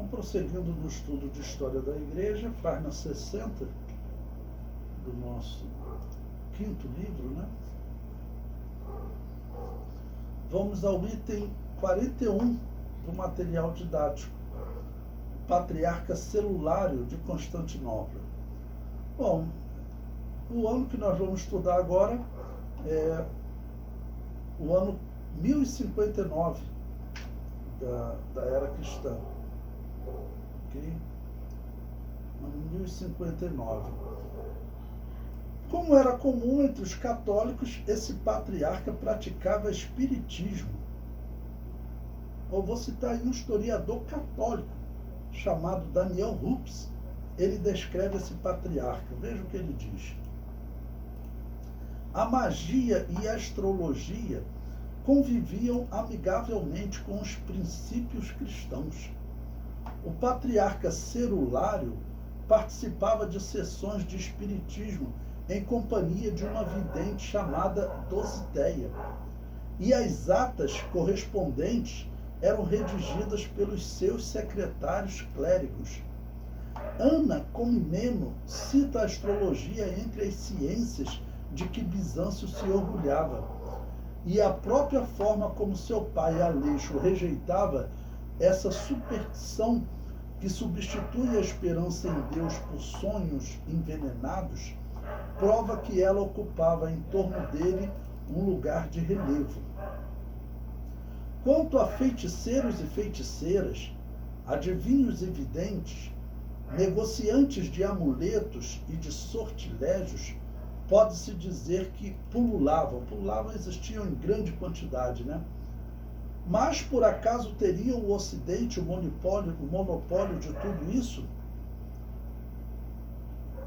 Então, prosseguindo no estudo de História da Igreja, página 60 do nosso quinto livro, né? Vamos ao item 41 do material didático, o Patriarca Celulário de Constantinopla. Bom, o ano que nós vamos estudar agora é o ano 1059 da era cristã. Ok? Ano 1059. Como era comum entre os católicos, esse patriarca praticava espiritismo. Eu vou citar aí um historiador católico chamado Daniel Rups. Ele descreve esse patriarca. Veja o que ele diz. A magia e a astrologia conviviam amigavelmente com os princípios cristãos. O patriarca Cerulário participava de sessões de espiritismo em companhia de uma vidente chamada Dositeia, e as atas correspondentes eram redigidas pelos seus secretários clérigos. Ana Comneno cita a astrologia entre as ciências de que Bizâncio se orgulhava, e a própria forma como seu pai Aleixo rejeitava essa superstição que substitui a esperança em Deus por sonhos envenenados, prova que ela ocupava em torno dele um lugar de relevo. Quanto a feiticeiros e feiticeiras, adivinhos e videntes, negociantes de amuletos e de sortilégios, pode-se dizer que pululavam existiam em grande quantidade, né? Mas, por acaso, teria o Ocidente o monopólio de tudo isso?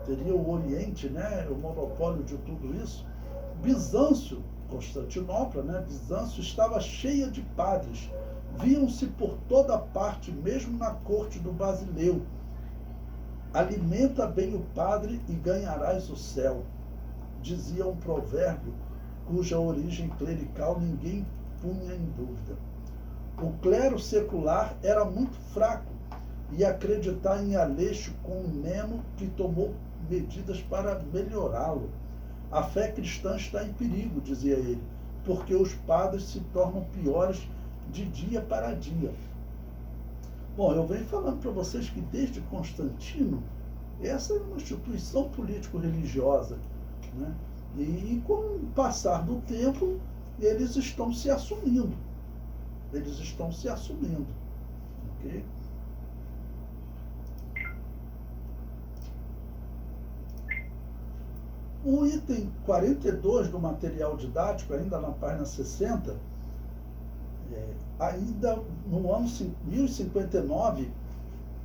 Teria o Oriente, né, o monopólio de tudo isso? Bizâncio, Constantinopla, né, Bizâncio estava cheia de padres. Viam-se por toda parte, mesmo na corte do Basileu. Alimenta bem o padre e ganharás o céu, dizia um provérbio cuja origem clerical ninguém punha em dúvida. O clero secular era muito fraco e acreditar em Aleixo Comneno que tomou medidas para melhorá-lo. A fé cristã está em perigo, dizia ele, porque os padres se tornam piores de dia para dia. Bom, eu venho falando para vocês que desde Constantino, essa é uma instituição político-religiosa, né? E com o passar do tempo, eles estão se assumindo. Ok? O item 42 do material didático, ainda na página 60, ainda no ano 1059,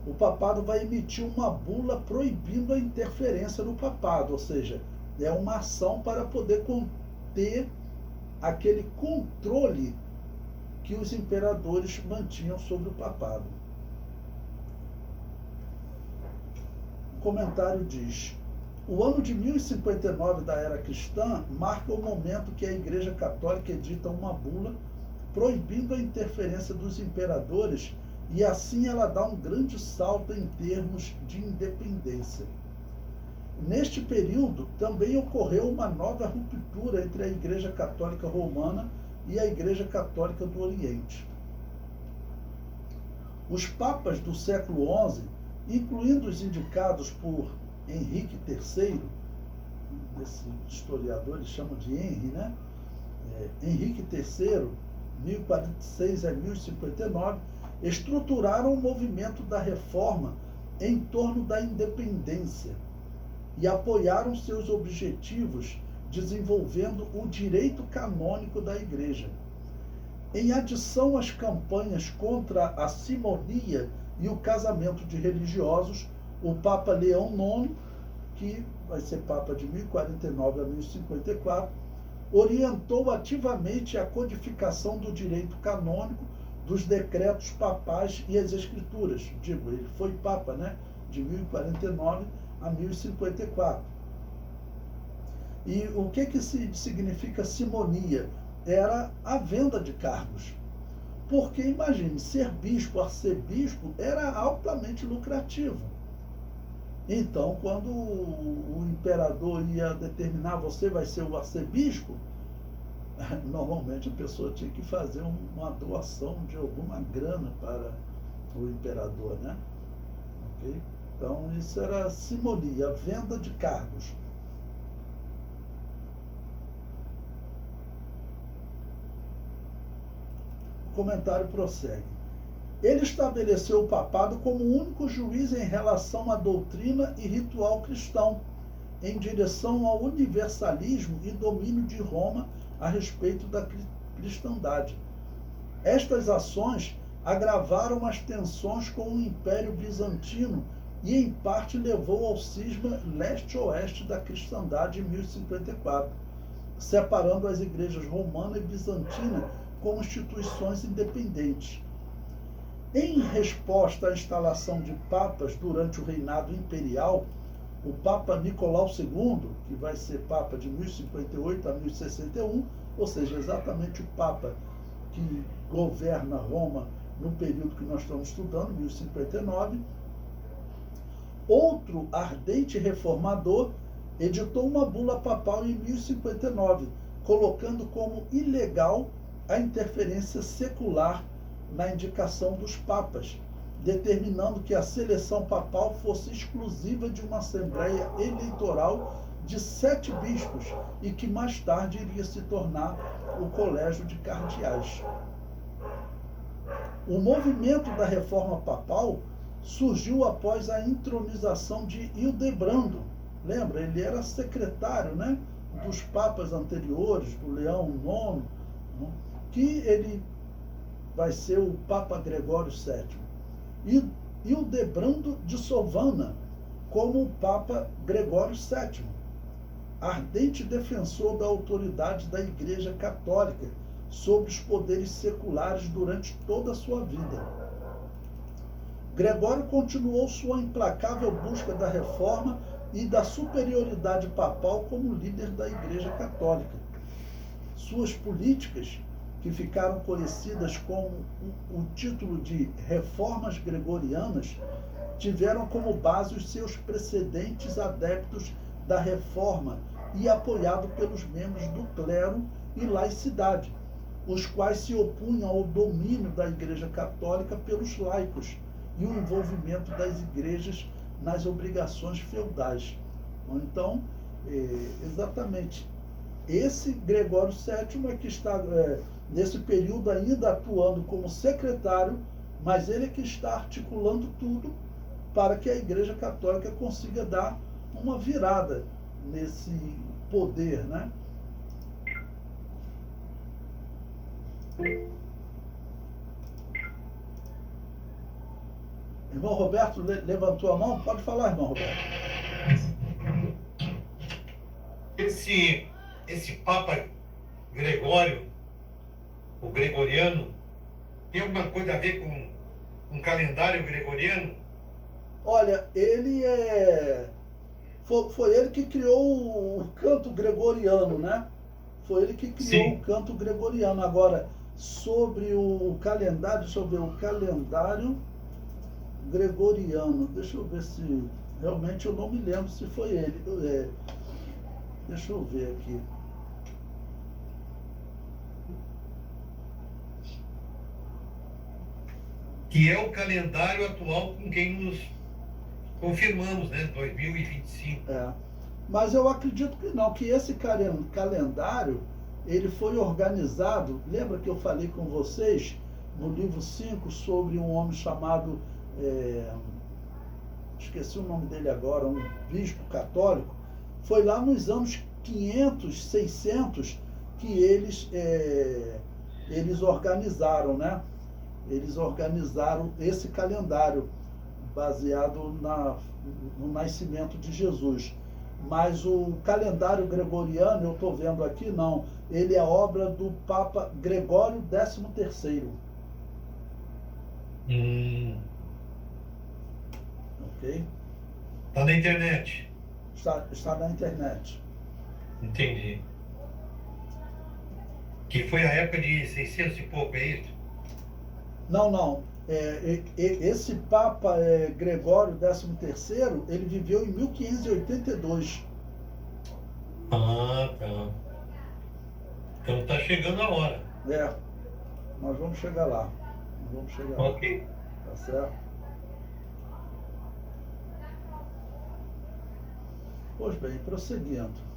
o papado vai emitir uma bula proibindo a interferência no papado, ou seja, é uma ação para poder conter aquele controle que os imperadores mantinham sobre o papado. O comentário diz: o ano de 1059 da era cristã marca o momento que a Igreja Católica edita uma bula proibindo a interferência dos imperadores, e assim ela dá um grande salto em termos de independência. Neste período também ocorreu uma nova ruptura entre a Igreja Católica Romana e a Igreja Católica do Oriente. Os papas do século XI, incluindo os indicados por Henrique III, esse historiador eles chamam de Henri, né? Henrique III, 1046 a 1059, estruturaram o movimento da reforma em torno da independência e apoiaram seus objetivos desenvolvendo o direito canônico da Igreja. Em adição às campanhas contra a simonia e o casamento de religiosos, o Papa Leão IX, que vai ser Papa de 1049 a 1054, orientou ativamente a codificação do direito canônico, dos decretos papais e as escrituras. Digo, ele foi Papa, né, de 1049 a 1054. E o que significa simonia? Era a venda de cargos. Porque, imagine, ser bispo, arcebispo, era altamente lucrativo. Então, quando o imperador ia determinar você vai ser o arcebispo, normalmente a pessoa tinha que fazer uma doação de alguma grana para o imperador, né? Okay? Então, isso era simonia, venda de cargos. O comentário prossegue. Ele estabeleceu o papado como o único juiz em relação à doutrina e ritual cristão, em direção ao universalismo e domínio de Roma a respeito da cristandade. Estas ações agravaram as tensões com o Império Bizantino e, em parte, levou ao cisma leste-oeste da cristandade em 1054, separando as igrejas romana e bizantina como instituições independentes. Em resposta à instalação de papas durante o reinado imperial, o Papa Nicolau II, que vai ser Papa de 1058 a 1061, ou seja, exatamente o Papa que governa Roma no período que nós estamos estudando, 1059, outro ardente reformador editou uma bula papal em 1059, colocando como ilegal a interferência secular na indicação dos papas, determinando que a seleção papal fosse exclusiva de uma assembleia eleitoral de 7 bispos e que mais tarde iria se tornar o colégio de cardeais. O movimento da reforma papal surgiu após a intronização de Hildebrando. Lembra, ele era secretário, né, dos papas anteriores, do Leão IX, né, que ele vai ser o Papa Gregório VII. E Hildebrando de Sovana como o Papa Gregório VII, ardente defensor da autoridade da Igreja Católica sobre os poderes seculares durante toda a sua vida. Gregório continuou sua implacável busca da reforma e da superioridade papal como líder da Igreja Católica. Suas políticas, que ficaram conhecidas com o título de Reformas Gregorianas, tiveram como base os seus precedentes adeptos da Reforma e apoiado pelos membros do clero e laicidade, os quais se opunham ao domínio da Igreja Católica pelos laicos e o envolvimento das igrejas nas obrigações feudais. Então, exatamente, esse Gregório VII é que está, nesse período, ainda atuando como secretário, mas ele é que está articulando tudo para que a Igreja Católica consiga dar uma virada nesse poder, né? Irmão Roberto levantou a mão? Pode falar, irmão Roberto. Esse Papa Gregório, o gregoriano, tem alguma coisa a ver com o calendário gregoriano? Olha, ele foi ele que criou o canto gregoriano, né? Foi ele que criou Sim. O canto gregoriano. Agora, sobre o calendário, deixa eu ver, o calendário gregoriano. Deixa eu ver se realmente eu não me lembro se foi ele. Deixa eu ver aqui. Que é o calendário atual com quem nos confirmamos, né? 2025. Mas eu acredito que não, que esse calendário, ele foi organizado, lembra que eu falei com vocês no livro 5 sobre um homem chamado, esqueci o nome dele agora, um bispo católico. Foi lá nos anos 500, 600 que eles organizaram, né? Eles organizaram esse calendário baseado no nascimento de Jesus. Mas o calendário gregoriano, eu estou vendo aqui, não. Ele é obra do Papa Gregório XIII. Ok? Está na internet. Está na internet. Entendi. Que foi a época de 600 e pouco, é isso? Não, não. Esse Papa Gregório XIII, ele viveu em 1582. Ah, tá. Então tá chegando a hora. É, nós vamos chegar lá. Nós vamos chegar lá. Ok. Tá certo? Pois bem, prosseguindo.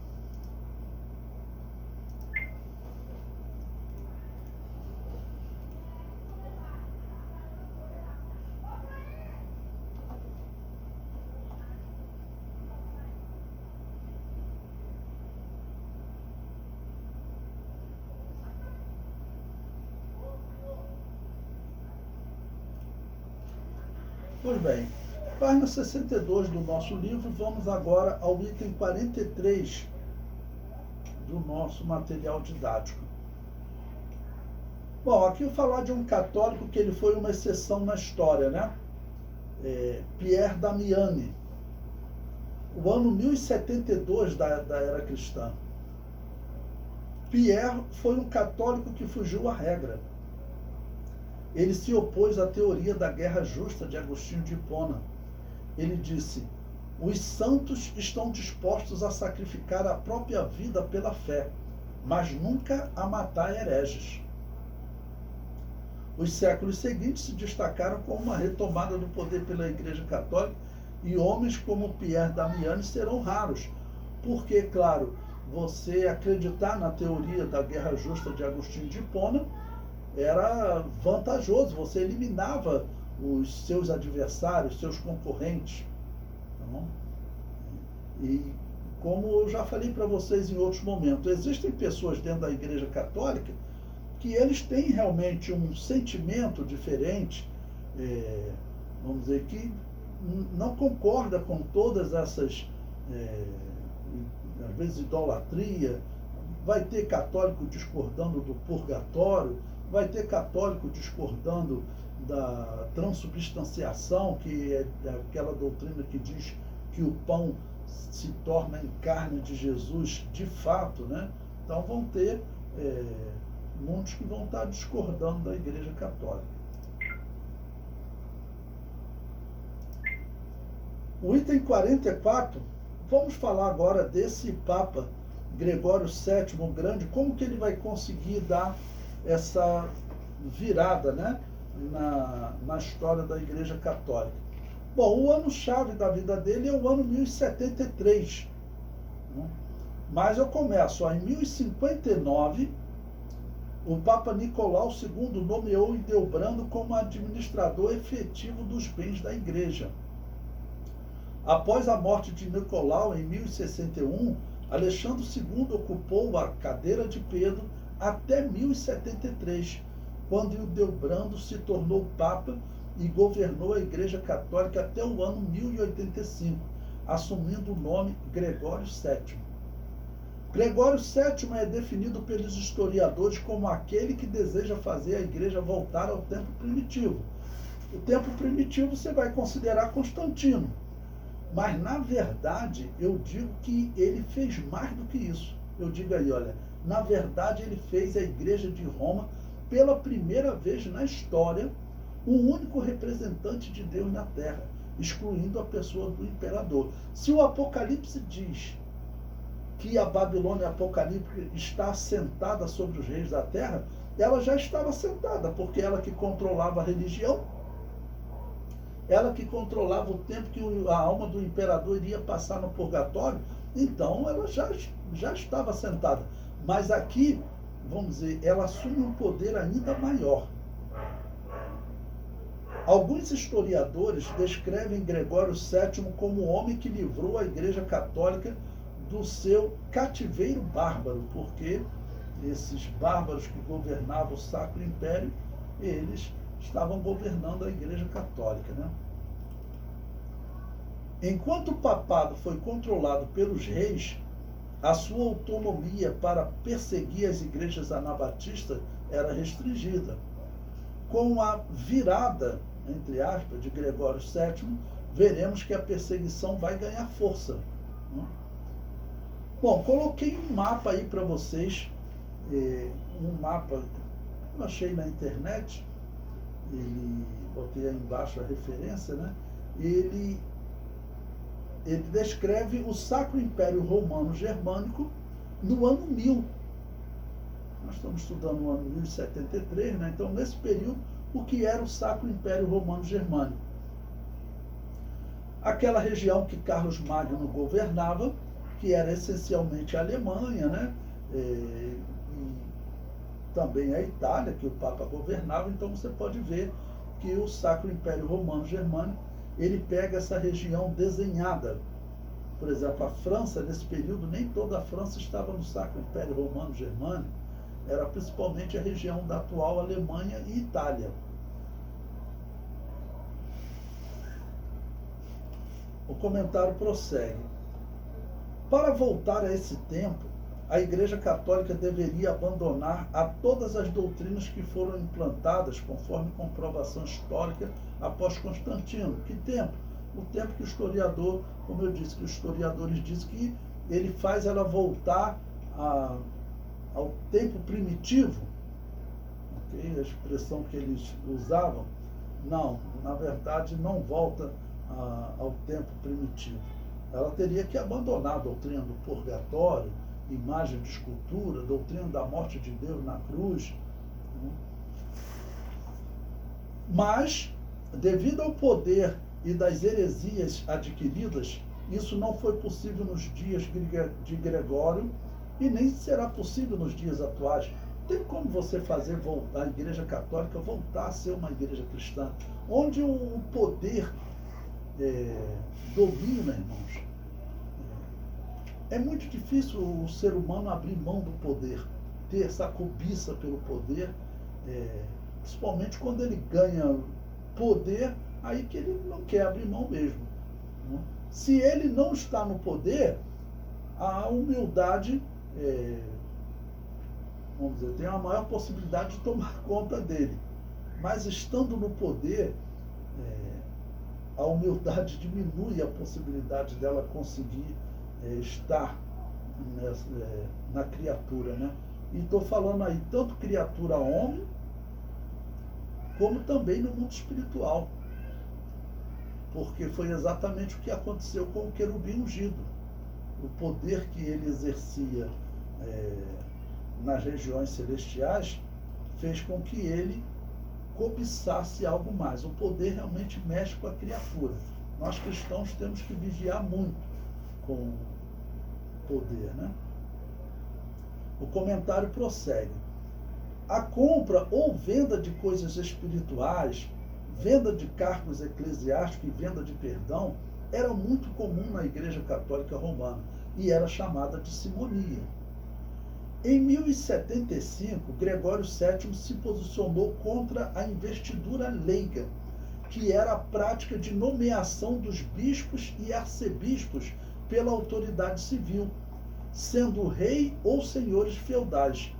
Pois bem, página 62 do nosso livro, vamos agora ao item 43 do nosso material didático. Bom, aqui eu vou falar de um católico que ele foi uma exceção na história, né? Pierre Damiani, o ano 1072 da era cristã. Pierre foi um católico que fugiu à regra. Ele se opôs à teoria da guerra justa de Agostinho de Hipona. Ele disse: os santos estão dispostos a sacrificar a própria vida pela fé, mas nunca a matar hereges. Os séculos seguintes se destacaram com uma retomada do poder pela Igreja Católica, e homens como Pierre Damiani serão raros, porque, claro, você acreditar na teoria da guerra justa de Agostinho de Hipona era vantajoso, você eliminava os seus adversários, seus concorrentes. Tá bom? E como eu já falei para vocês em outros momentos, existem pessoas dentro da Igreja Católica que eles têm realmente um sentimento diferente, vamos dizer, que não concorda com todas essas, às vezes, idolatria. Vai ter católico discordando do purgatório, vai ter católico discordando da transubstanciação, que é aquela doutrina que diz que o pão se torna em carne de Jesus de fato, né? Então vão ter muitos que vão estar discordando da Igreja Católica. O item 44, vamos falar agora desse Papa Gregório VII o Grande, como que ele vai conseguir dar essa virada, né, na história da Igreja Católica. Bom, o ano-chave da vida dele é o ano 1073. Né? Mas eu começo, em 1059, o Papa Nicolau II nomeou Hildebrando como administrador efetivo dos bens da Igreja. Após a morte de Nicolau, em 1061, Alexandre II ocupou a cadeira de Pedro até 1073, quando Hildebrando se tornou Papa e governou a Igreja Católica até o ano 1085, assumindo o nome Gregório VII. Gregório VII é definido pelos historiadores como aquele que deseja fazer a Igreja voltar ao tempo primitivo. O tempo primitivo você vai considerar Constantino, mas na verdade eu digo que ele fez mais do que isso. Eu digo aí, olha, na verdade ele fez a Igreja de Roma pela primeira vez na história o único representante de Deus na Terra, excluindo a pessoa do imperador. Se o Apocalipse diz que a Babilônia apocalíptica está assentada sobre os reis da terra, ela já estava assentada, porque ela que controlava a religião, ela que controlava o tempo que a alma do imperador iria passar no purgatório, então ela já estava assentada. Mas aqui, vamos dizer, ela assume um poder ainda maior. Alguns historiadores descrevem Gregório VII como o homem que livrou a Igreja Católica do seu cativeiro bárbaro, porque esses bárbaros que governavam o Sacro Império, eles estavam governando a Igreja Católica, né? Enquanto o papado foi controlado pelos reis, a sua autonomia para perseguir as igrejas anabatistas era restringida. Com a virada, entre aspas, de Gregório VII, veremos que a perseguição vai ganhar força, né? Bom, coloquei um mapa aí para vocês, um mapa que eu achei na internet, ele, botei aí embaixo a referência, né? Ele descreve o Sacro Império Romano Germânico no ano 1000. Nós estamos estudando o ano 1073, né? Então, nesse período, o que era o Sacro Império Romano Germânico? Aquela região que Carlos Magno governava, que era essencialmente a Alemanha, né? E também a Itália, que o Papa governava. Então, você pode ver que o Sacro Império Romano Germânico, ele pega essa região desenhada. Por exemplo, a França, nesse período, nem toda a França estava no Sacro Império Romano Germânico, era principalmente a região da atual Alemanha e Itália. O comentário prossegue. Para voltar a esse tempo, a Igreja Católica deveria abandonar a todas as doutrinas que foram implantadas conforme comprovação histórica após Constantino. Que tempo? O tempo que o historiador, como eu disse, que os historiadores dizem que ele faz ela voltar ao tempo primitivo, okay? A expressão que eles usavam. Não, na verdade não volta ao tempo primitivo. Ela teria que abandonar a doutrina do purgatório, imagem de escultura, doutrina da morte de Deus na cruz. Mas, devido ao poder e das heresias adquiridas, isso não foi possível nos dias de Gregório e nem será possível nos dias atuais. Tem como você fazer a Igreja Católica voltar a ser uma igreja cristã, onde o poder domina, irmãos. É muito difícil o ser humano abrir mão do poder, ter essa cobiça pelo poder, principalmente quando ele ganha poder, aí que ele não quer abrir mão mesmo. Né? Se ele não está no poder, a humildade, vamos dizer, tem uma maior possibilidade de tomar conta dele. Mas estando no poder, a humildade diminui a possibilidade dela conseguir estar na criatura, né? E estou falando aí tanto criatura homem, como também no mundo espiritual. Porque foi exatamente o que aconteceu com o querubim ungido. O poder que ele exercia nas regiões celestiais fez com que ele cobiçasse algo mais. O poder realmente mexe com a criatura. Nós cristãos temos que vigiar muito com o poder, né? O comentário prossegue. A compra ou venda de coisas espirituais, venda de cargos eclesiásticos e venda de perdão era muito comum na Igreja Católica Romana e era chamada de simonia. Em 1075, Gregório VII se posicionou contra a investidura leiga, que era a prática de nomeação dos bispos e arcebispos pela autoridade civil, sendo rei ou senhores feudais.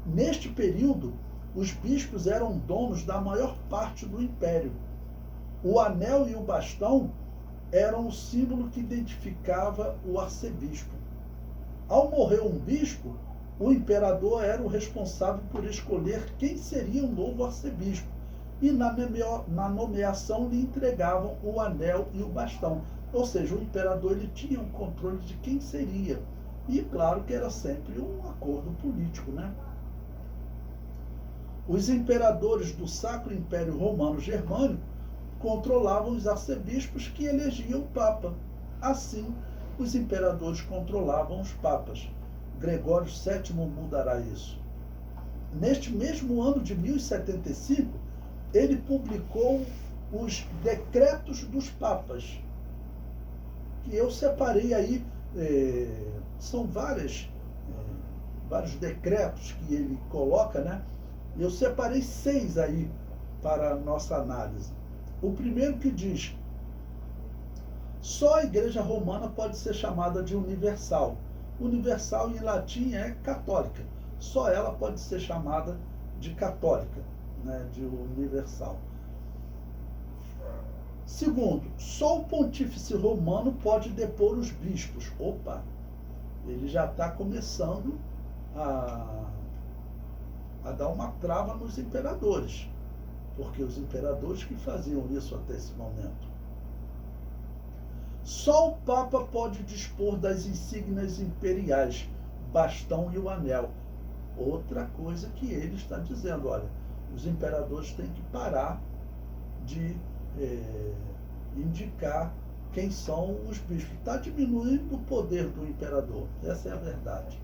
Neste período, os bispos eram donos da maior parte do império. O anel e o bastão eram o símbolo que identificava o arcebispo. Ao morrer um bispo, o imperador era o responsável por escolher quem seria o novo arcebispo, e na nomeação lhe entregavam o anel e o bastão. Ou seja, o imperador ele tinha um controle de quem seria. E claro que era sempre um acordo político, né? Os imperadores do Sacro Império Romano Germânico controlavam os arcebispos que elegiam o Papa. Assim, os imperadores controlavam os papas. Gregório VII mudará isso. Neste mesmo ano de 1075, ele publicou os decretos dos papas, que eu separei aí, são vários decretos que ele coloca, né? Eu separei 6 aí para a nossa análise. O primeiro que diz: só a Igreja Romana pode ser chamada de universal. Universal em latim é católica. Só ela pode ser chamada de católica, né, de universal. Segundo, só o pontífice romano pode depor os bispos. Opa, ele já está começando a dar uma trava nos imperadores. porque os imperadores que faziam isso até esse momento. Só o Papa pode dispor das insígnias imperiais, bastão e o anel. Outra coisa que ele está dizendo, olha, os imperadores têm que parar de indicar quem são os bispos. Está diminuindo o poder do imperador, essa é a verdade.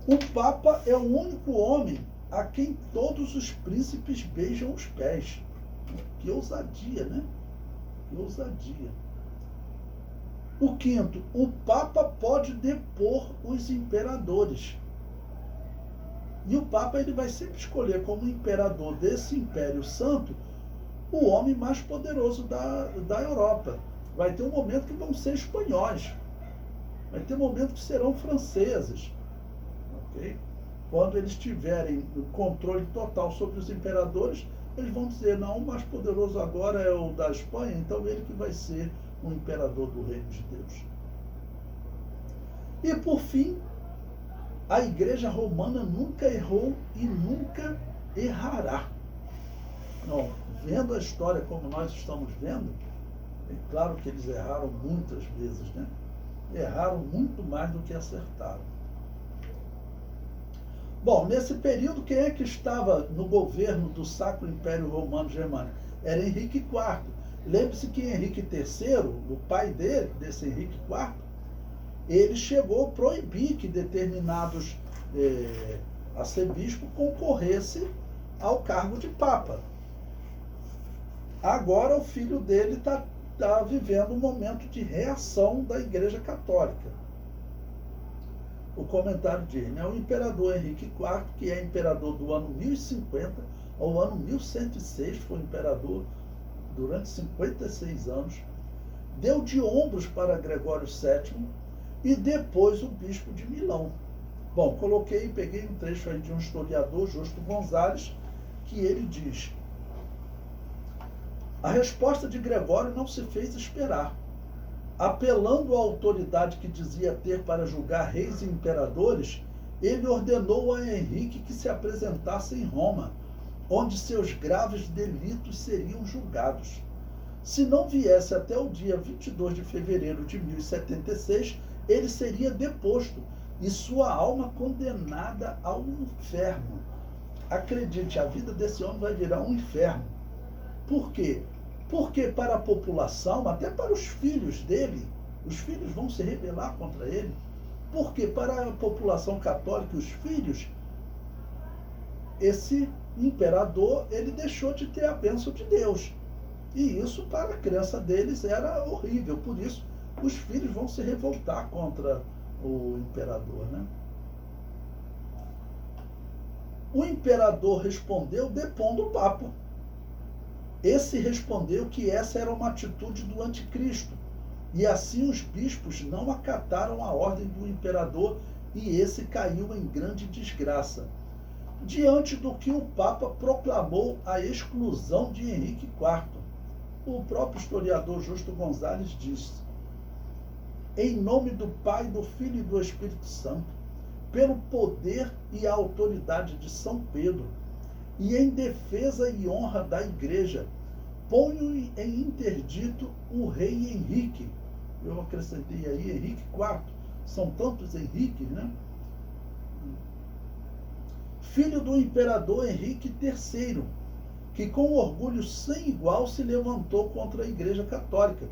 O Papa é o único homem a quem todos os príncipes beijam os pés. Que ousadia, né? Que ousadia. O quinto, o Papa pode depor os imperadores. E o Papa ele vai sempre escolher como imperador desse Império Santo o homem mais poderoso da Europa. Vai ter um momento que vão ser espanhóis. Vai ter um momento que serão franceses. Okay? Quando eles tiverem o controle total sobre os imperadores, eles vão dizer, não, o mais poderoso agora é o da Espanha, então ele que vai ser o imperador do reino de Deus. E por fim, a Igreja Romana nunca errou e nunca errará. Não, vendo a história como nós estamos vendo, é claro que eles erraram muitas vezes, né? Erraram muito mais do que acertaram. Bom, nesse período, quem é que estava no governo do Sacro Império Romano Germânico? Era Henrique IV. Lembre-se que Henrique III, o pai dele, desse Henrique IV, ele chegou a proibir que determinados arcebispos concorressem ao cargo de Papa. Agora o filho dele está vivendo um momento de reação da Igreja Católica. O comentário diz, né? O imperador Henrique IV, que é imperador do ano 1050 ao ano 1106, foi imperador durante 56 anos, deu de ombros para Gregório VII e depois o bispo de Milão. Bom, peguei um trecho aí de um historiador, Justo Gonzalez, que ele diz: a resposta de Gregório não se fez esperar. Apelando à autoridade que dizia ter para julgar reis e imperadores, ele ordenou a Henrique que se apresentasse em Roma, onde seus graves delitos seriam julgados. Se não viesse até o dia 22 de fevereiro de 1076, ele seria deposto e sua alma condenada ao inferno. Acredite, a vida desse homem vai virar um inferno. Por quê? Porque para a população, até para os filhos dele, os filhos vão se rebelar contra ele. Porque para a população católica, os filhos, esse imperador, ele deixou de ter a bênção de Deus. E isso para a crença deles era horrível. Por isso, os filhos vão se revoltar contra o imperador, né? O imperador respondeu depondo o Papa. Esse respondeu que essa era uma atitude do anticristo, e assim os bispos não acataram a ordem do imperador, e esse caiu em grande desgraça. Diante do que o Papa proclamou a exclusão de Henrique IV, o próprio historiador Justo Gonzalez disse: em nome do Pai, do Filho e do Espírito Santo, pelo poder e a autoridade de São Pedro, e em defesa e honra da Igreja, ponho em interdito o rei Henrique. Eu acrescentei aí Henrique IV. São tantos Henriques, né? Filho do imperador Henrique III, que com orgulho sem igual se levantou contra a Igreja Católica,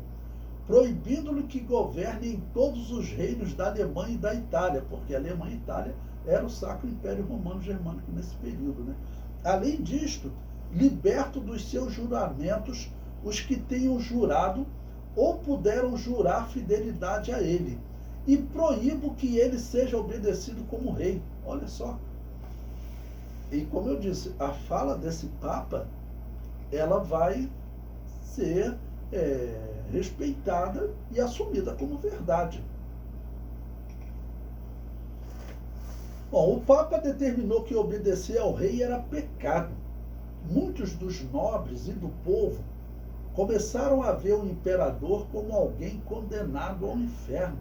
proibindo-lhe que governe em todos os reinos da Alemanha e da Itália, porque a Alemanha e a Itália era o Sacro Império Romano Germânico nesse período, né? Além disto, liberto dos seus juramentos os que tenham jurado ou puderam jurar fidelidade a ele, e proíbo que ele seja obedecido como rei. Olha só. E como eu disse, a fala desse Papa, ela vai ser respeitada e assumida como verdade. Bom, o Papa determinou que obedecer ao rei era pecado. Muitos dos nobres e do povo começaram a ver o imperador como alguém condenado ao inferno,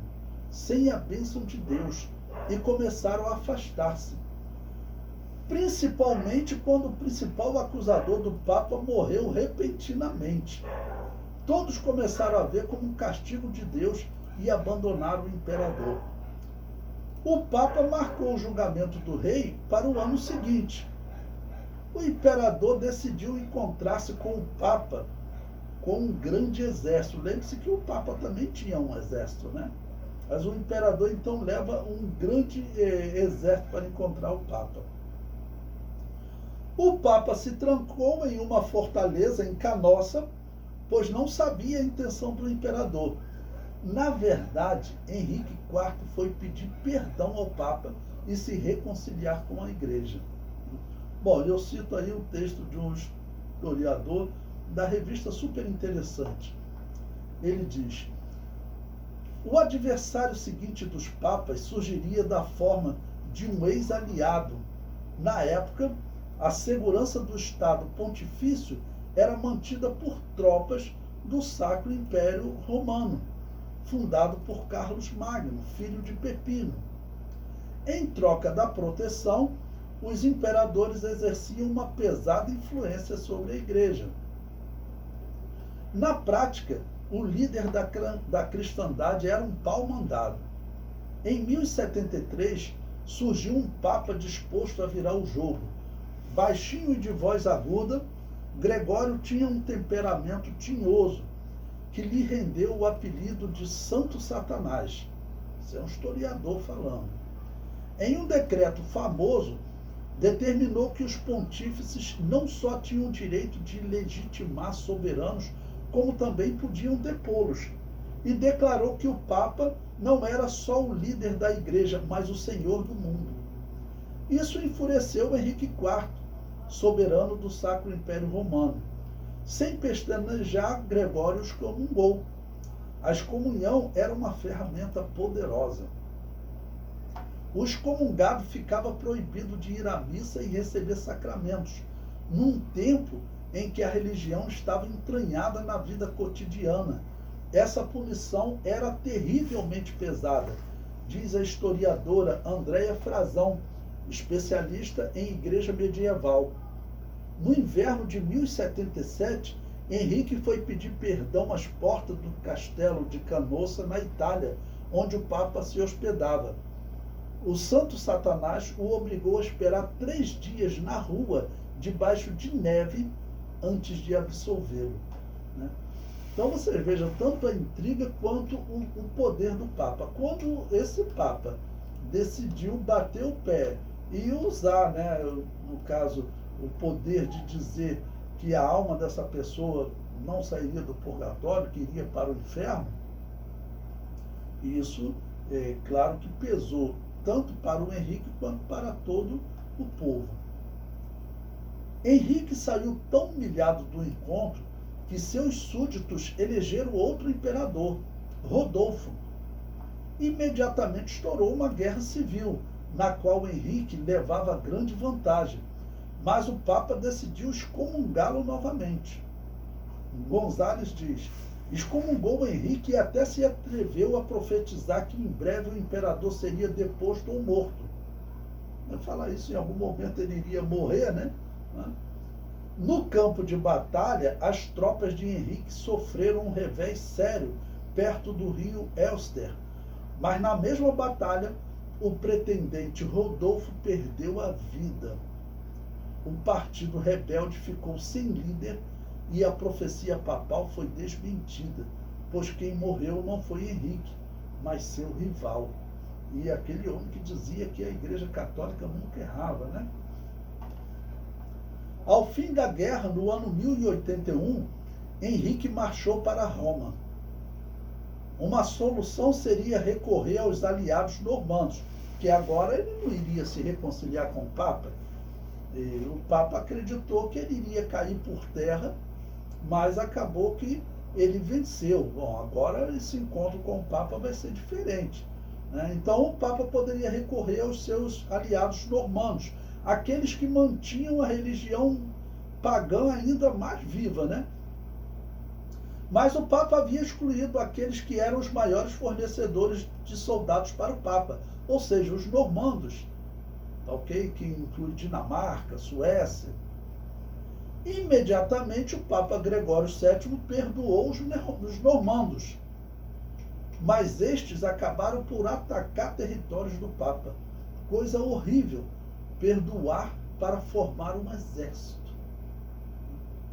sem a bênção de Deus, e começaram a afastar-se. principalmente quando o principal acusador do Papa morreu repentinamente. Todos começaram a ver como um castigo de Deus e abandonaram o imperador. O Papa marcou o julgamento do rei para o ano seguinte. O imperador decidiu encontrar-se com o Papa com um grande exército. Lembre-se que o Papa também tinha um exército, né? Mas o imperador então leva um grande exército para encontrar o Papa. O Papa se trancou em uma fortaleza em Canossa, pois não sabia a intenção do imperador. Na verdade, Henrique IV foi pedir perdão ao Papa e se reconciliar com a Igreja. Bom, eu cito aí o texto de um historiador da revista Super Interessante. Ele diz: o adversário seguinte dos papas surgiria da forma de um ex-aliado. Na época, a segurança do Estado Pontifício era mantida por tropas do Sacro Império Romano, fundado por Carlos Magno, filho de Pepino. Em troca da proteção, os imperadores exerciam uma pesada influência sobre a Igreja. Na prática, o líder da cristandade era um pau-mandado. Em 1073, surgiu um papa disposto a virar o jogo. Baixinho e de voz aguda, Gregório tinha um temperamento tinhoso, que lhe rendeu o apelido de Santo Satanás. Isso é um historiador falando. Em um decreto famoso, determinou que os pontífices não só tinham o direito de legitimar soberanos, como também podiam depô-los, e declarou que o Papa não era só o líder da Igreja, mas o Senhor do mundo. Isso enfureceu Henrique IV, soberano do Sacro Império Romano. Sem pestanejar, Gregório excomungou. A excomunhão era uma ferramenta poderosa. O excomungado ficava proibido de ir à missa e receber sacramentos, num tempo em que a religião estava entranhada na vida cotidiana. Essa punição era terrivelmente pesada, diz a historiadora Andréia Frazão, especialista em igreja medieval. No inverno de 1077, Henrique foi pedir perdão às portas do castelo de Canossa, na Itália, onde o Papa se hospedava. O Santo Satanás o obrigou a esperar 3 dias na rua, debaixo de neve, antes de absolvê-lo, né? Então vocês vejam tanto a intriga quanto o poder do Papa. Quando esse Papa decidiu bater o pé e usar, né, no caso, o poder de dizer que a alma dessa pessoa não sairia do purgatório, que iria para o inferno, isso, claro que pesou tanto para o Henrique quanto para todo o povo. Henrique saiu tão humilhado do encontro que seus súditos elegeram outro imperador, Rodolfo. Imediatamente estourou uma guerra civil, na qual Henrique levava grande vantagem, mas o Papa decidiu excomungá-lo novamente. Gonzales diz: excomungou Henrique e até se atreveu a profetizar que em breve o imperador seria deposto ou morto. Vai falar isso, em algum momento ele iria morrer, né? No campo de batalha, as tropas de Henrique sofreram um revés sério perto do rio Elster, mas na mesma batalha, o pretendente Rodolfo perdeu a vida. O partido rebelde ficou sem líder e a profecia papal foi desmentida, pois quem morreu não foi Henrique, mas seu rival. E aquele homem que dizia que a Igreja Católica nunca errava, né? Ao fim da guerra, no ano 1081, Henrique marchou para Roma. Uma solução seria recorrer aos aliados normandos, que agora ele não iria se reconciliar com o Papa. O Papa acreditou que ele iria cair por terra, mas acabou que ele venceu. Bom, agora esse encontro com o Papa vai ser diferente, né? Então o Papa poderia recorrer aos seus aliados normandos, aqueles que mantinham a religião pagã ainda mais viva, né? Mas o Papa havia excluído aqueles que eram os maiores fornecedores de soldados para o Papa, ou seja, os normandos. ok? Que inclui Dinamarca, Suécia. Imediatamente o Papa Gregório VII perdoou os normandos, mas estes acabaram por atacar territórios do Papa. Coisa horrível, perdoar para formar um exército.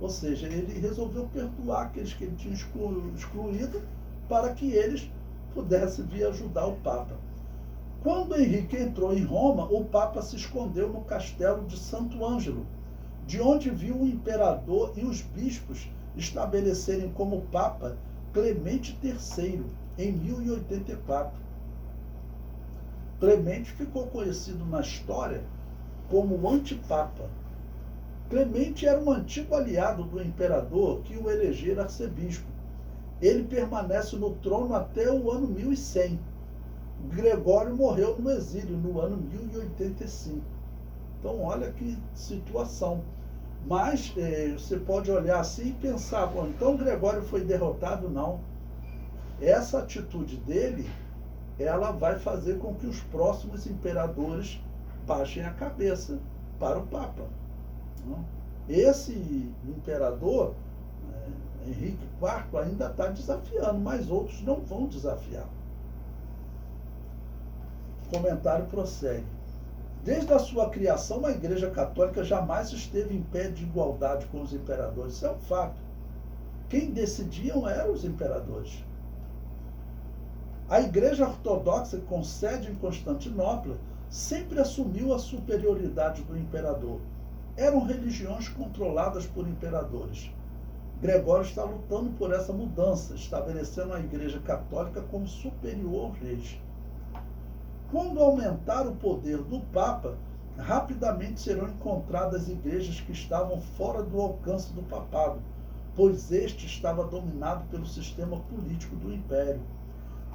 Ou seja, ele resolveu perdoar aqueles que ele tinha excluído para que eles pudessem vir ajudar o Papa. Quando Henrique entrou em Roma, o Papa se escondeu no castelo de Santo Ângelo, de onde viu o imperador e os bispos estabelecerem como Papa Clemente III, em 1084. Clemente ficou conhecido na história como o antipapa. Clemente era um antigo aliado do imperador que o elegera arcebispo. Ele permanece no trono até o ano 1100. Gregório morreu no exílio no ano 1085. Então, olha que situação. Mas você pode olhar assim e pensar, bom, então Gregório foi derrotado? Não. Essa atitude dele, ela vai fazer com que os próximos imperadores baixem a cabeça para o Papa. Esse imperador, Henrique IV, ainda está desafiando, mas outros não vão desafiar. O comentário prossegue. Desde a sua criação, a Igreja Católica jamais esteve em pé de igualdade com os imperadores. Isso é um fato. Quem decidiam eram os imperadores. A Igreja Ortodoxa, com sede em Constantinopla, sempre assumiu a superioridade do imperador. Eram religiões controladas por imperadores. Gregório está lutando por essa mudança, estabelecendo a Igreja Católica como superior aos reis. Quando aumentar o poder do Papa, rapidamente serão encontradas igrejas que estavam fora do alcance do papado, pois este estava dominado pelo sistema político do Império.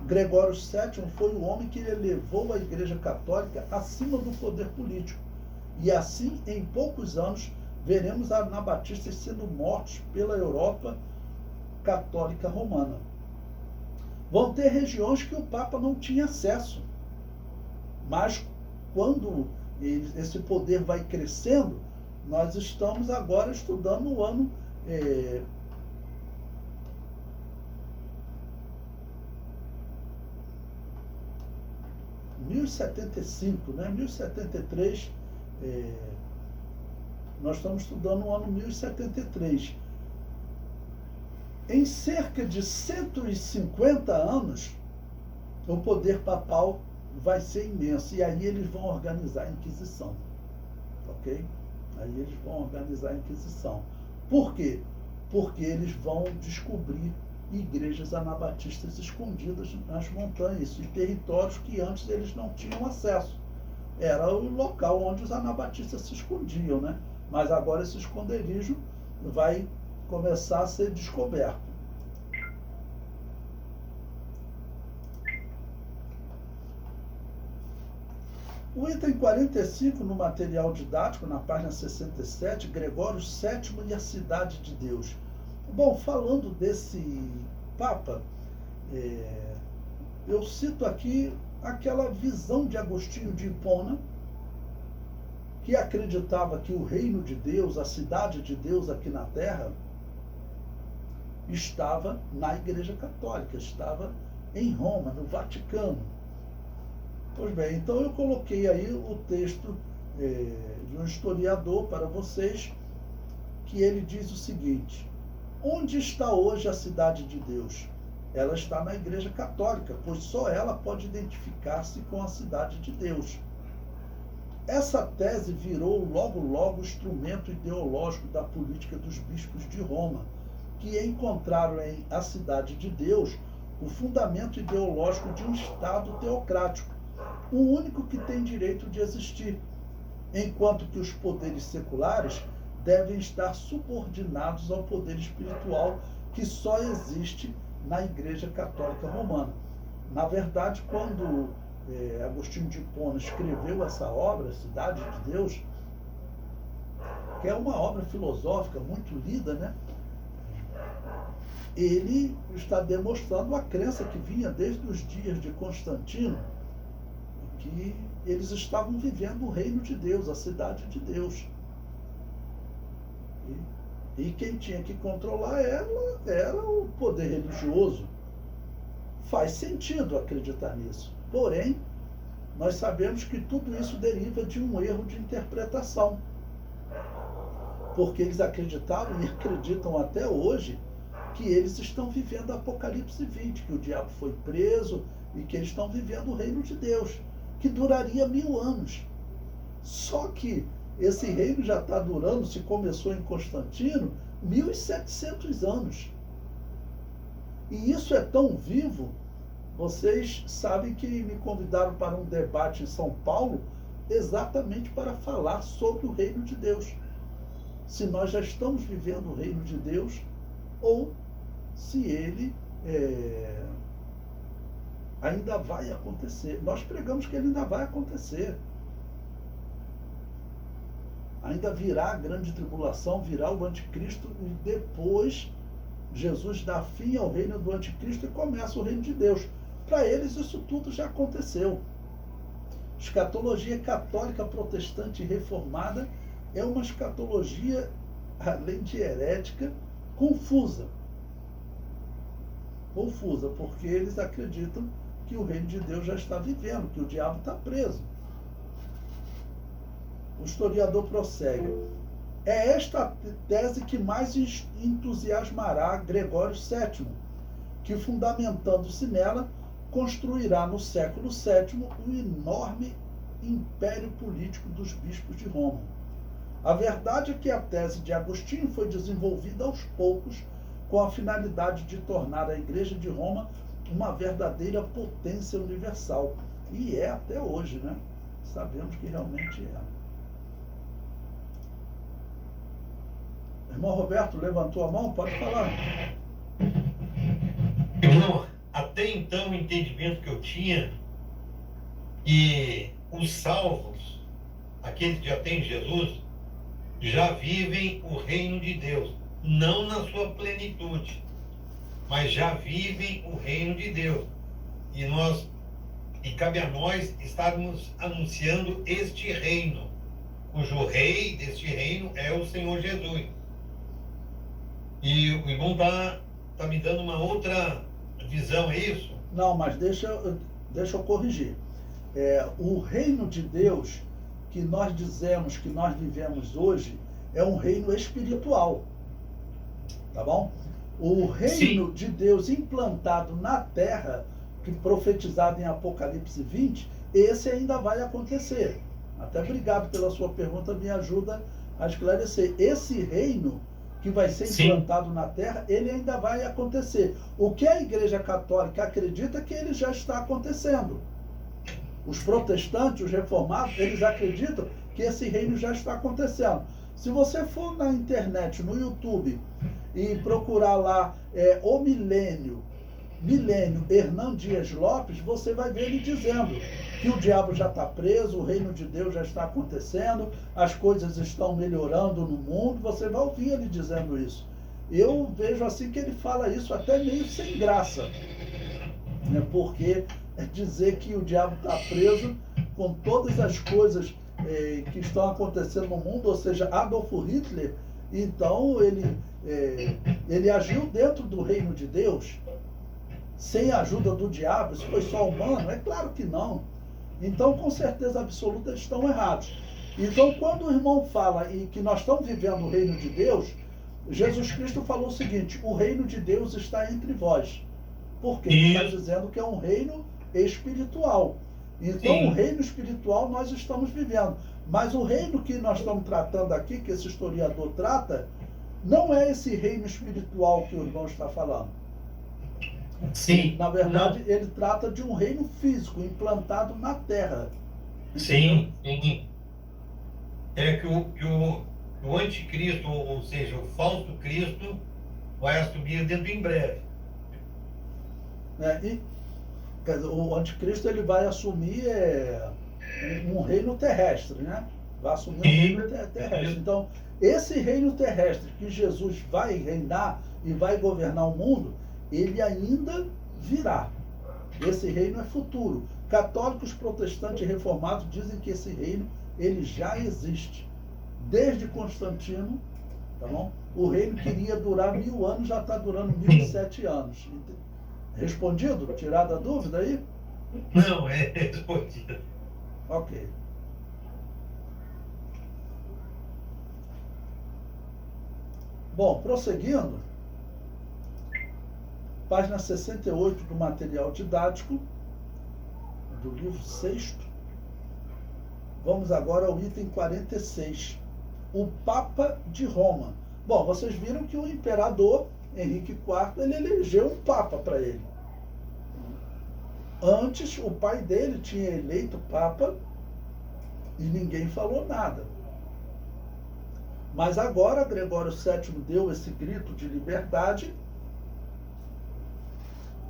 Gregório VII foi o homem que elevou a Igreja Católica acima do poder político. E assim, em poucos anos, veremos anabatistas sendo mortos pela Europa católica romana. Vão ter regiões que o Papa não tinha acesso. Mas, quando esse poder vai crescendo, nós estamos agora estudando o ano 1075, né? 1073, nós estamos estudando o ano 1073. Em cerca de 150 anos, o poder papal vai ser imenso. E aí eles vão organizar a Inquisição. Ok? Aí eles vão organizar a Inquisição. Por quê? Porque eles vão descobrir igrejas anabatistas escondidas nas montanhas e territórios que antes eles não tinham acesso. Era o local onde os anabatistas se escondiam, né? Mas agora esse esconderijo vai começar a ser descoberto. O item 45 no material didático, na página 67, Gregório VII e a Cidade de Deus. Bom, falando desse Papa, eu cito aqui aquela visão de Agostinho de Hipona, que acreditava que o reino de Deus, a cidade de Deus aqui na Terra, estava na Igreja Católica, estava em Roma, no Vaticano. Pois bem, então eu coloquei aí o texto de um historiador para vocês, que ele diz o seguinte: onde está hoje a cidade de Deus? Ela está na Igreja Católica, pois só ela pode identificar-se com a cidade de Deus. Essa tese virou logo instrumento ideológico da política dos bispos de Roma, que encontraram em A Cidade de Deus o fundamento ideológico de um Estado teocrático, o único que tem direito de existir, enquanto que os poderes seculares devem estar subordinados ao poder espiritual que só existe na Igreja Católica Romana. Na verdade, quando Agostinho de Hipona escreveu essa obra, Cidade de Deus, que é uma obra filosófica muito lida, né? Ele está demonstrando a crença que vinha desde os dias de Constantino, que eles estavam vivendo o reino de Deus, a cidade de Deus. E quem tinha que controlar ela era o poder religioso. Faz sentido acreditar nisso. Porém, nós sabemos que tudo isso deriva de um erro de interpretação. Porque eles acreditavam e acreditam até hoje que eles estão vivendo Apocalipse 20, que o diabo foi preso e que eles estão vivendo o reino de Deus, que duraria 1000 anos. Só que esse reino já está durando, se começou em Constantino, 1700 anos. E isso é tão vivo. Vocês sabem que me convidaram para um debate em São Paulo exatamente para falar sobre o reino de Deus. Se nós já estamos vivendo o reino de Deus ou se ele ainda vai acontecer. Nós pregamos que ele ainda vai acontecer. Ainda virá a grande tribulação, virá o anticristo e depois Jesus dá fim ao reino do anticristo e começa o reino de Deus. Para eles isso tudo já aconteceu. Escatologia católica, protestante e reformada é uma escatologia, além de herética, confusa. Confusa, porque eles acreditam que o reino de Deus já está vivendo, que o diabo está preso. O historiador prossegue. É esta tese que mais entusiasmará Gregório VII, que, fundamentando-se nela, construirá no século VII o enorme império político dos bispos de Roma. A verdade é que a tese de Agostinho foi desenvolvida aos poucos com a finalidade de tornar a Igreja de Roma uma verdadeira potência universal. E é até hoje, né? Sabemos que realmente é. Irmão Roberto levantou a mão, pode falar. Irmão, até então o entendimento que eu tinha que os salvos, aqueles que já têm Jesus, já vivem o reino de Deus, não na sua plenitude, mas já vivem o reino de Deus. E cabe a nós estarmos anunciando este reino, cujo rei deste reino é o Senhor Jesus. E o irmão tá me dando uma outra visão, é isso? Não, mas deixa eu corrigir. O reino de Deus que nós dizemos que nós vivemos hoje é um reino espiritual. Tá bom? O reino Sim. de Deus implantado na terra, que profetizado em Apocalipse 20, esse ainda vai acontecer. Até obrigado pela sua pergunta, me ajuda a esclarecer. Esse reino que vai ser implantado Sim. na terra, ele ainda vai acontecer. O que a Igreja Católica acredita é que ele já está acontecendo. Os protestantes, os reformados, eles acreditam que esse reino já está acontecendo. Se você for na internet, no YouTube, e procurar lá o Milênio Hernan Dias Lopes, você vai ver ele dizendo que o diabo já está preso, o reino de Deus já está acontecendo, as coisas estão melhorando no mundo, você vai ouvir ele dizendo isso. Eu vejo assim que ele fala isso até meio sem graça, né? Porque dizer que o diabo está preso com todas as coisas que estão acontecendo no mundo, ou seja, Adolf Hitler, então ele agiu dentro do reino de Deus, sem a ajuda do diabo. Isso foi só humano? É claro que não. Então, com certeza absoluta, eles estão errados. Então, quando o irmão fala em que nós estamos vivendo o reino de Deus, Jesus Cristo falou o seguinte: o reino de Deus está entre vós. Porque ele está dizendo que é um reino espiritual. Então, Sim. o reino espiritual nós estamos vivendo. Mas o reino que nós estamos tratando aqui, que esse historiador trata, não é esse reino espiritual que o irmão está falando. Sim. Na verdade, não. Ele trata de um reino físico implantado na terra. Sim, sim. É que o anticristo, ou seja, o falso Cristo, vai assumir dentro em breve. Quer dizer, o anticristo ele vai assumir um reino terrestre, né? Vai assumir um reino terrestre. Então, esse reino terrestre que Jesus vai reinar e vai governar o mundo, ele ainda virá. Esse reino é futuro. Católicos, protestantes e reformados dizem que esse reino ele já existe. Desde Constantino, tá bom? O reino queria durar 1000 anos, já está durando 1007 anos. Respondido? Tirada a dúvida aí? Não, é respondido. Ok. Bom, prosseguindo, página 68 do material didático, do livro 6º. Vamos agora ao item 46, o Papa de Roma. Bom, vocês viram que o imperador Henrique IV, ele elegeu um Papa para ele. Antes, o pai dele tinha eleito Papa e ninguém falou nada. Mas agora Gregório VII deu esse grito de liberdade.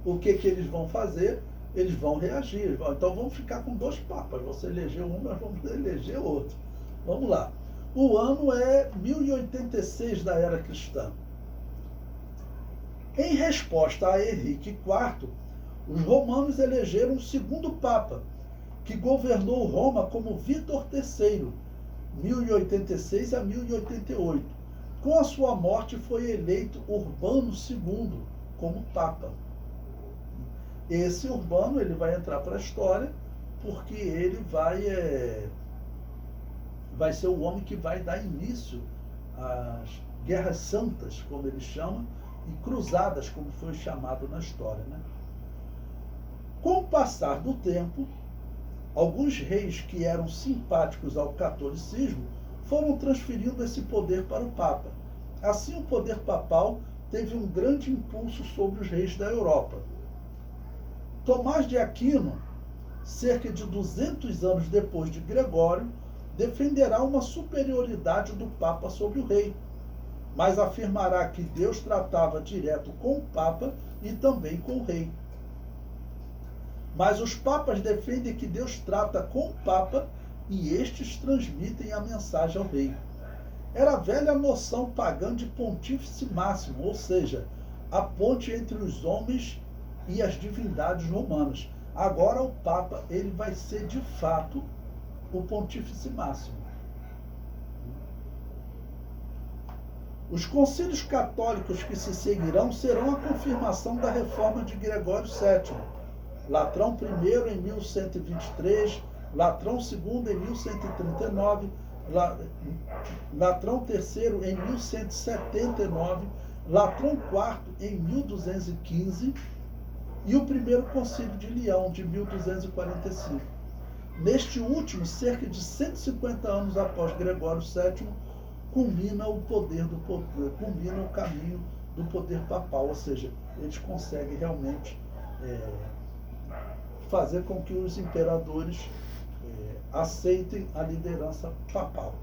O que eles vão fazer? Eles vão reagir. Então vamos ficar com 2 papas. Você elegeu um, nós vamos eleger outro. Vamos lá. O ano é 1086 da era cristã. Em resposta a Henrique IV, os romanos elegeram um segundo papa, que governou Roma como Vítor III, 1086 a 1088. Com a sua morte foi eleito Urbano II como papa. Esse Urbano ele vai entrar para a história porque ele vai ser o homem que vai dar início às guerras santas, como eles chamam, e cruzadas, como foi chamado na história, né? Com o passar do tempo, alguns reis que eram simpáticos ao catolicismo foram transferindo esse poder para o Papa. Assim, o poder papal teve um grande impulso sobre os reis da Europa. Tomás de Aquino, cerca de 200 anos depois de Gregório, defenderá uma superioridade do Papa sobre o rei, mas afirmará que Deus tratava direto com o Papa e também com o rei. Mas os papas defendem que Deus trata com o Papa e estes transmitem a mensagem ao rei. Era a velha noção pagã de pontífice máximo, ou seja, a ponte entre os homens e as divindades romanas. Agora o Papa ele vai ser de fato o pontífice máximo. Os concílios católicos que se seguirão serão a confirmação da reforma de Gregório VII. Latrão I em 1123, Latrão II em 1139, Latrão III em 1179, Latrão IV em 1215 e o primeiro concílio de Leão de 1245. Neste último, cerca de 150 anos após Gregório VII, culmina o caminho do poder papal, ou seja, eles conseguem realmente fazer com que os imperadores aceitem a liderança papal.